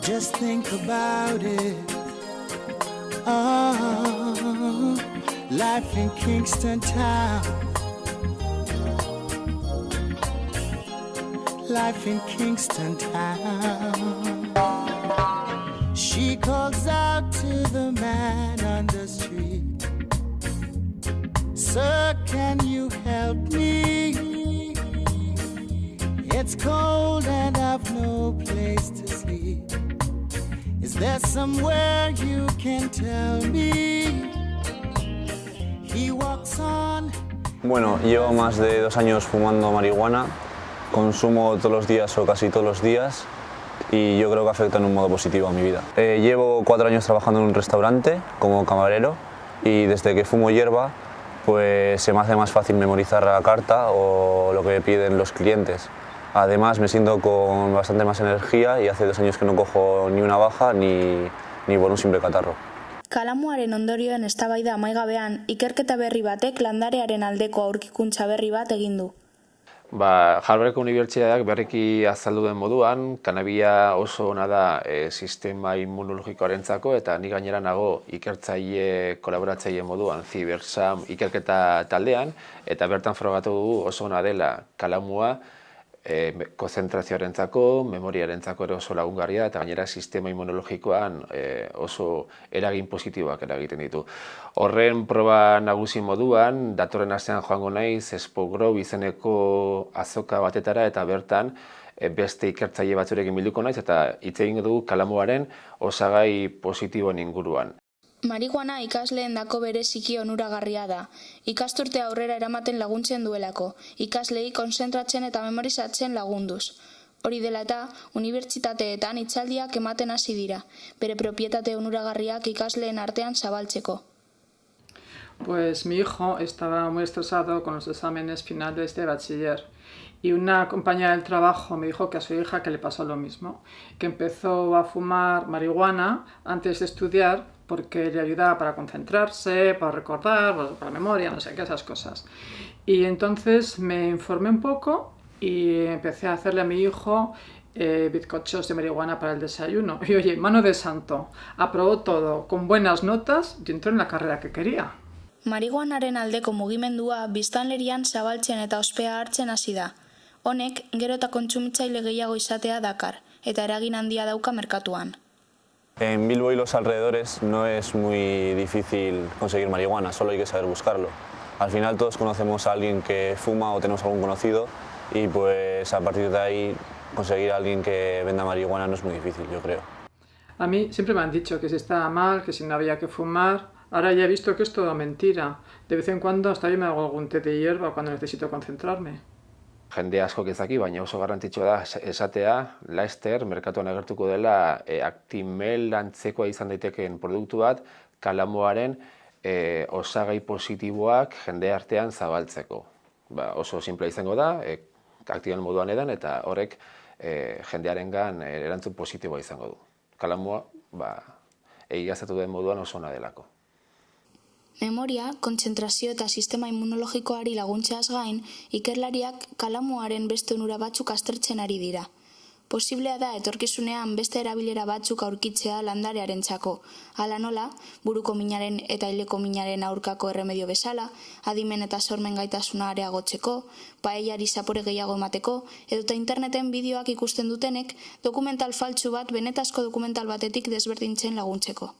Just think about it. Oh, life in Kingston Town. Life in Kingston Town. She calls out to the man on the street. Sir, can you help me? It's cold and I've no place to sleep. Is there somewhere you can tell me? He walks on. Bueno, llevo más de 2 años fumando marihuana. Consumo todos los días o casi todos los días y yo creo que afecta en un modo positivo a mi vida. Llevo 4 años trabajando en un restaurante como camarero y desde que fumo hierba pues se me hace más fácil memorizar la carta o lo que piden los clientes. Además me siento con bastante más energía y hace 2 años que no cojo ni una baja ni por un simple catarro. Kalamuaren ondorioen eztabaida amaigabean ikerketa berri batek landarearen aldeko aurkikuntza berri bat egin du. Harvardeko Unibertsitateak berriki azaldu den moduan, kanabia oso ona da sistema immunologikoarentzako eta ni gainera nago ikertzaile kolaboratzaile moduan CiberSam ikerketa taldean eta bertan frogatu dugu oso ona dela kalamua konzentrazioarentzako, memoriarentzako ere oso lagungarria eta gainera sistema immunologikoan oso eragin positiboak eragiten ditu. Horren proba nagusi moduan, datorren astean joango naiz Spogrow izeneko azoka batetara eta bertan beste ikertzaile batzurekin bilduko naiz eta hitz egingo dugu kalamuaren osagai positiboen inguruan. Marihuana ikasleen dako bereziki onuragarria da. Ikasturte aurrera eramaten laguntzen duelako, ikaslei konzentratzen eta memorizatzen lagunduz. Hori dela eta, unibertsitateetan hitzaldiak ematen hasi dira, bere propietate onuragarriak ikasleen artean zabaltzeko. Pues mi hijo estaba muy estresado con los exámenes finales de bachiller y una compañera del trabajo me dijo que a su hija que le pasó lo mismo, que empezó a fumar marihuana antes de estudiar porque le ayudaba para concentrarse, para recordar, para la memoria, no sé qué, esas cosas. Y entonces me informé un poco y empecé a hacerle a mi hijo bizcochos de marihuana para el desayuno. Y oye, mano de santo, aprobó todo con buenas notas y entró en la carrera que quería. Marihuanaren aldeko mugimendua biztanlerian zabaltzen eta ospea hartzen hasi da. Honek gero eta kontsumitzaile gehiago izatea dakar eta eragin handia dauka merkatuan. En Bilbo y los alrededores no es muy difícil conseguir marihuana, solo hay que saber buscarlo. Al final todos conocemos a alguien que fuma o tenemos algún conocido y pues a partir de ahí conseguir a alguien que venda marihuana no es muy difícil, yo creo. A mí siempre me han dicho que si estaba mal, que si no había que fumar. Ahora ya he visto que es toda mentira. De vez en cuando hasta yo me hago algún té de hierba cuando necesito concentrarme. Jende askok ez daki, baina oso garrantzitsua da esatea, laster merkatuan agertuko dela Actimel antzekoa izan daitekeen produktu bat kalamuaren osagai positiboak jende artean zabaltzeko. Oso simplea izango da, Actimel moduan edan eta horrek jendearengan erantzun positiboa izango du. Kalamua egiaztatu den moduan oso ona delako. Memoria, kontzentrazio eta sistema immunologikoari laguntzeaz gain, ikerlariak kalamuaren beste onura batzuk aztertzen ari dira. Posiblea da etorkizunean beste erabilera batzuk aurkitzea landarearentzako, hala nola, buruko minaren eta hileko minaren aurkako erremedio bezala, adimen eta sormen gaitasuna areagotzeko, paellari zapore gehiago emateko, edota interneten bideoak ikusten dutenek dokumental faltsu bat benetazko dokumental batetik desberdintzen laguntzeko.